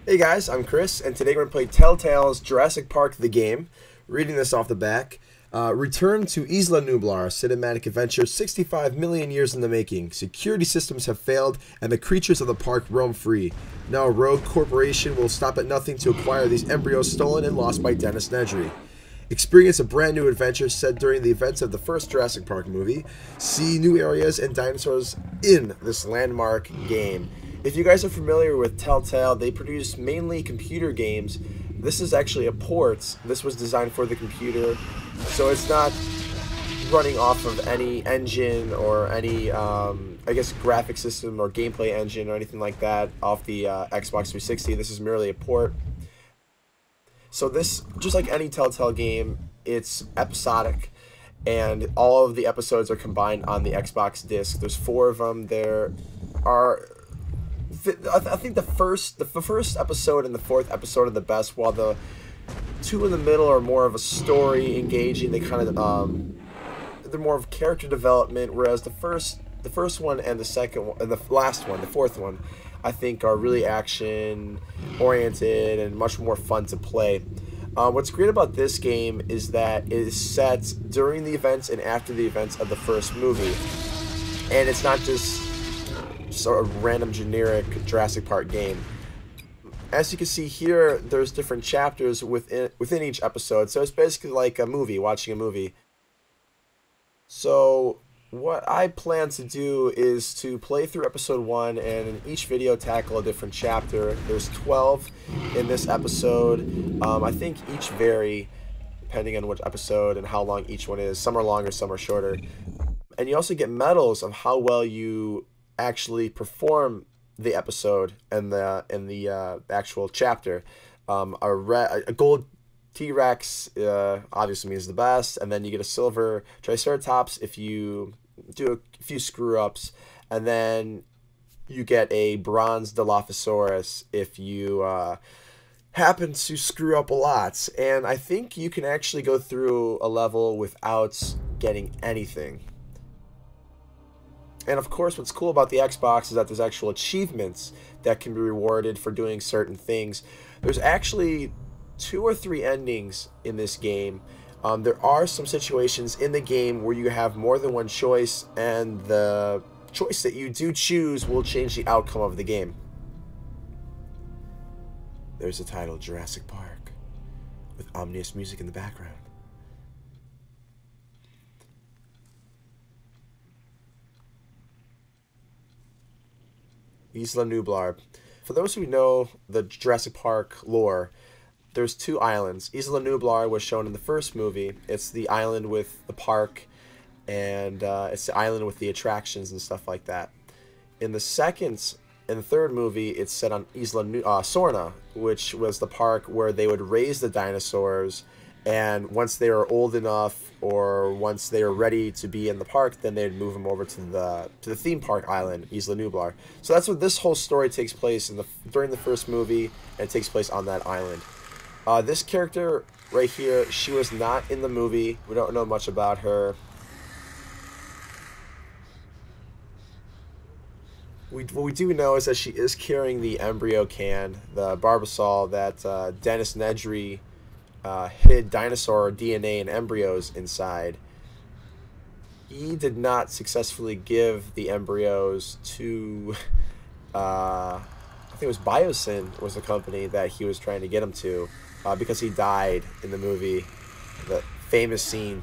Hey guys, I'm Chris, and today we're going to play TellTale's Jurassic Park The Game. Reading this off the back. Return to Isla Nublar, cinematic adventure 65 million years in the making. Security systems have failed, and the creatures of the park roam free. Now a rogue corporation will stop at nothing to acquire these embryos stolen and lost by Dennis Nedry. Experience a brand new adventure set during the events of the first Jurassic Park movie. See new areas and dinosaurs in this landmark game. If you guys are familiar with TellTale, they produce mainly computer games. This is actually a port. This was designed for the computer, so it's not running off of any engine or any, I guess, graphic system or gameplay engine or anything like that off the Xbox 360. This is merely a port. So this, just like any TellTale game, it's episodic, and all of the episodes are combined on the Xbox disc. There's 4 of them. There are, I think the first episode and the 4th episode are the best, while the 2 in the middle are more of a story engaging. They kind of they're more of character development, whereas the first one and the second one and the last one, the 4th one, I think are really action oriented and much more fun to play. What's great about this game is that it is set during the events and after the events of the first movie, and it's not just sort of random generic Jurassic Park game. As you can see here, there's different chapters within each episode, so it's basically like a movie, watching a movie. So what I plan to do is to play through episode 1 and in each video tackle a different chapter. There's 12 in this episode. I think each vary depending on which episode and how long each one is. Some are longer, some are shorter. And you also get medals of how well you actually perform the episode and the actual chapter. A gold T-Rex obviously means the best, and then you get a silver Triceratops if you do a few screw-ups, and then you get a bronze Dilophosaurus if you happen to screw up a lot. And I think you can actually go through a level without getting anything. And of course, what's cool about the Xbox is that there's actual achievements that can be rewarded for doing certain things. There's actually 2 or 3 endings in this game. There are some situations in the game where you have more than one choice, and the choice that you do choose will change the outcome of the game. There's the title, Jurassic Park, with ominous music in the background. Isla Nublar. For those who know the Jurassic Park lore, there's 2 islands. Isla Nublar was shown in the first movie. It's the island with the park, and it's the island with the attractions and stuff like that. In the second and third movie, it's set on Isla Sorna, which was the park where they would raise the dinosaurs, and once they were old enough or once they were ready to be in the park, then they'd move them over to the theme park island, Isla Nublar. So that's what this whole story takes place during the first movie, and it takes place on that island. This character right here, she was not in the movie. We don't know much about her. What we do know is that she is carrying the embryo can, the Barbasol that Dennis Nedry hid dinosaur DNA and embryos inside. He did not successfully give the embryos to, I think it was Biosyn was the company that he was trying to get them to, because he died in the movie, the famous scene.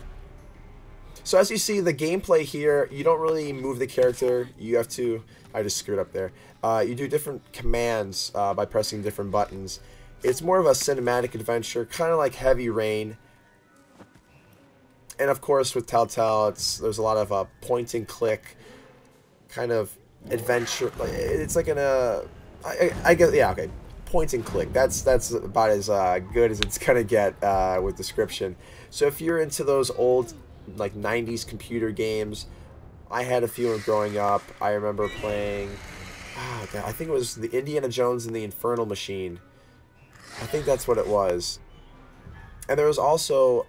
So as you see, the gameplay here, you don't really move the character. You have to, I just screwed up there. You do different commands by pressing different buttons. It's more of a cinematic adventure, kind of like Heavy Rain. And of course, with TellTale, there's a lot of point and click kind of adventure. It's like I guess, yeah, okay, point and click. That's about as good as it's gonna get with description. So if you're into those old like 90s computer games, I had a few growing up. I remember playing, I think it was the Indiana Jones and the Infernal Machine. I think that's what it was. And there was also,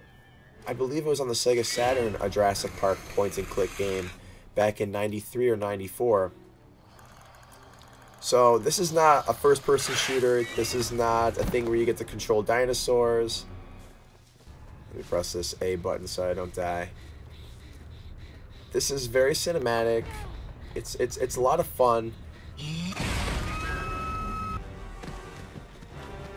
I believe it was on the Sega Saturn, a Jurassic Park point and click game back in '93 or '94. So this is not a first-person shooter. This is not a thing where you get to control dinosaurs. Let me press this A button so I don't die. This is very cinematic. It's a lot of fun.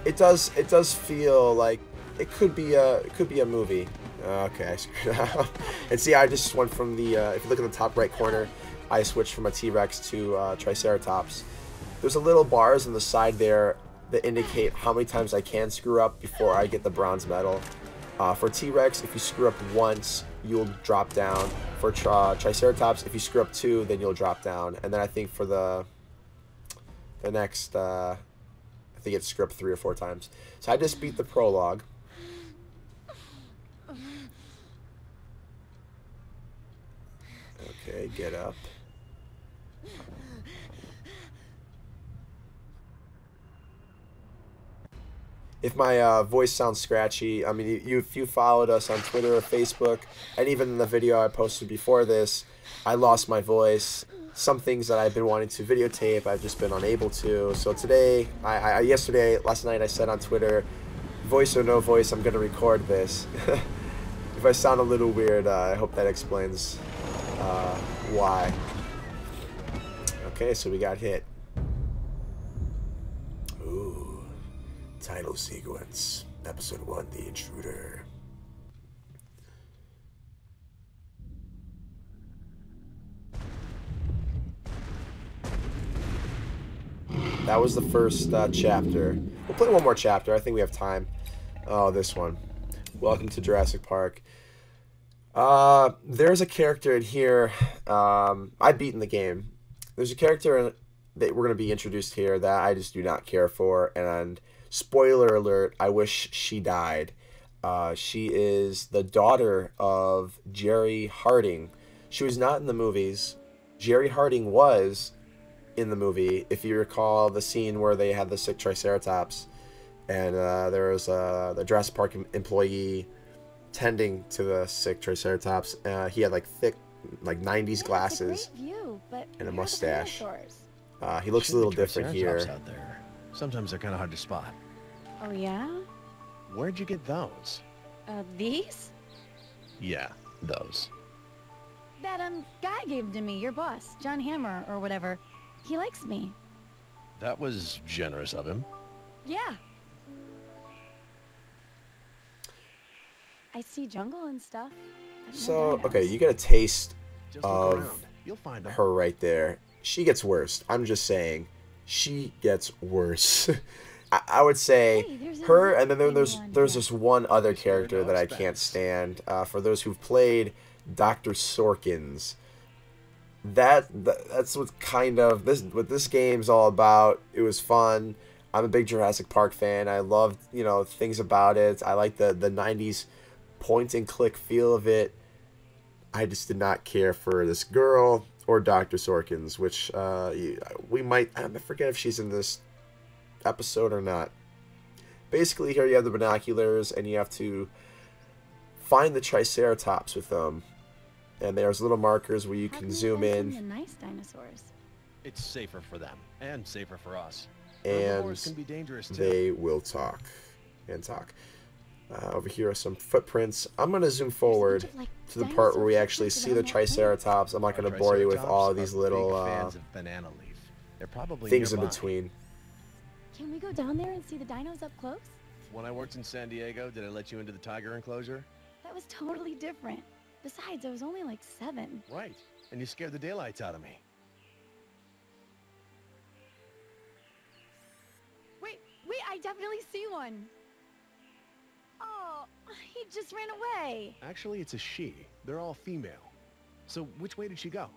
It does feel like it could be a movie. Okay, I screwed up. And see, I just went from the if you look in the top right corner, I switched from a T-Rex to Triceratops. There's a little bars on the side there that indicate how many times I can screw up before I get the bronze medal. For T-Rex, if you screw up once, you'll drop down. For Triceratops, if you screw up 2, then you'll drop down. And then I think for the next, I think it's screw up 3 or 4 times. So I just beat the prologue. Okay, get up. If my voice sounds scratchy, I mean, if you followed us on Twitter or Facebook, and even in the video I posted before this, I lost my voice. Some things that I've been wanting to videotape, I've just been unable to. So today, last night I said on Twitter, voice or no voice, I'm going to record this. If I sound a little weird, I hope that explains why. Okay, so we got hit. Ooh. Title sequence, episode 1, The Intruder. That was the first chapter. We'll play one more chapter. I think we have time. Oh, this one. Welcome to Jurassic Park. There's a character in here. I've beaten the game. There's a character that we're going to be introduced here that I just do not care for, and spoiler alert, I wish she died. She is the daughter of Jerry Harding. She was not in the movies. Jerry Harding was in the movie. If you recall the scene where they had the sick Triceratops, and there was the Jurassic Park employee tending to the sick Triceratops. He had like thick, like 90s glasses and a mustache. He looks a little different here. Out there. Sometimes they're kind of hard to spot. Oh, yeah? Where'd you get those? These? Yeah, those. That, guy gave to me, your boss, John Hammer, or whatever. He likes me. That was generous of him. Yeah. I see jungle and stuff. So, okay, you get a taste of You'll find her right there. She gets worse. I'm just saying. She gets worse. I would say her, and then there's this one other character that I can't stand. For those who've played Dr. Sorkins, that's what kind of what this game's all about. It was fun. I'm a big Jurassic Park fan. I loved things about it. I like the 90s point and click feel of it. I just did not care for this girl or Dr. Sorkins, which we might, I forget if she's in this episode or not. Basically, here you have the binoculars, and you have to find the Triceratops with them. And there's little markers where you can zoom in. The nice dinosaurs. It's safer for them, and safer for us. And Herbivores can be dangerous too. they will talk and talk. Over here are some footprints. I'm going to zoom forward to the part where we actually see the Triceratops. I'm not going to bore you with all of these little fans of banana leaf. They're probably things nearby. in between. Can we go down there and see the dinos up close? When I worked in San Diego, did I let you into the tiger enclosure? That was totally different. Besides, I was only like 7. Right. And you scared the daylights out of me. Wait, I definitely see one. Oh, he just ran away. Actually, it's a she. They're all female. So which way did she go?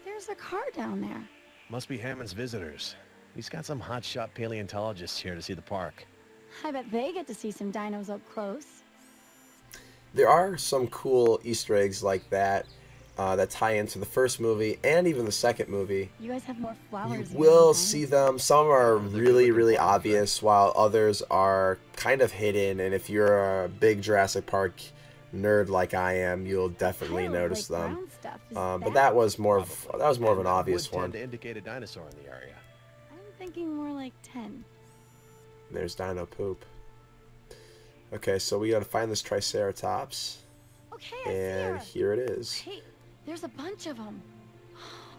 There's a car down there. Must be Hammond's visitors. He's got some hotshot paleontologists here to see the park. I bet they get to see some dinos up close. There are some cool Easter eggs like that that tie into the first movie and even the second movie. You guys have more flowers. You will see them. Some are really, really obvious, while others are kind of hidden. And if you're a big Jurassic Park nerd like I am, you'll definitely notice them. stuff. Is But that was more of an obvious would one. tend to indicate a dinosaur in the area. I'm thinking more like 10. There's dino poop. Okay, so we gotta find this Triceratops. Okay, I And see her. here it is. Hey, there's a bunch of them.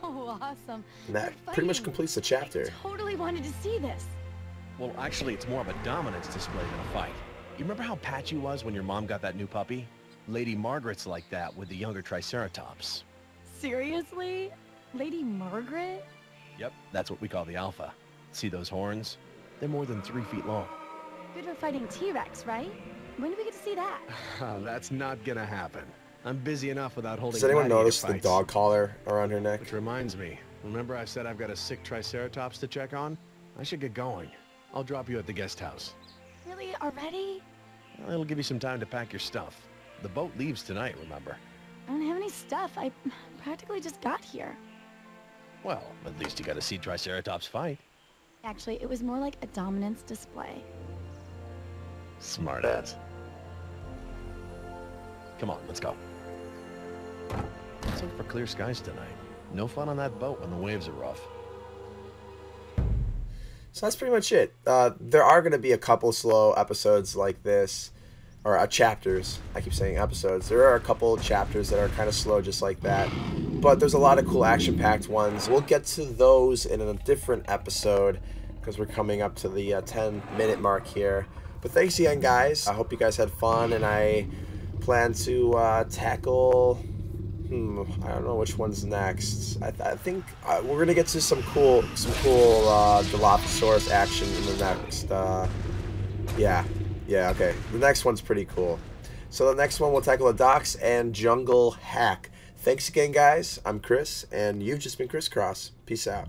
Oh, awesome. And that They're pretty much fighting. completes the chapter. Totally wanted to see this. Well, actually, it's more of a dominance display than a fight. You remember how patchy was when your mom got that new puppy? Lady Margaret's like that with the younger Triceratops. Seriously? Lady Margaret? Yep, that's what we call the alpha. See those horns? They're more than 3 feet long. Good for fighting T-Rex, right? When do we get to see that? That's not gonna happen. I'm busy enough without holding. Does anyone gladiator notice the fights. dog collar around her neck? Which reminds me, remember I said I've got a sick Triceratops to check on? I should get going. I'll drop you at the guest house. Really? Already? Well, it'll give you some time to pack your stuff. The boat leaves tonight, remember? I don't have any stuff. I practically just got here. Well, at least you got to see Triceratops fight. Actually, it was more like a dominance display. Smartass. Come on, let's go. Let's look for clear skies tonight. No fun on that boat when the waves are rough. So that's pretty much it. There are going to be a couple slow episodes like this, or chapters. I keep saying episodes. There are a couple chapters that are kind of slow just like that, but there's a lot of cool action-packed ones. We'll get to those in a different episode because we're coming up to the 10-minute mark here. But thanks again, guys. I hope you guys had fun, and I plan to tackle... I don't know which one's next. I think we're gonna get to some cool Dilophosaurus action in the next. Yeah, okay. The next one's pretty cool. So the next one we'll tackle a docks and jungle hack. Thanks again, guys. I'm Chris, and you've just been ChrisCross. Peace out.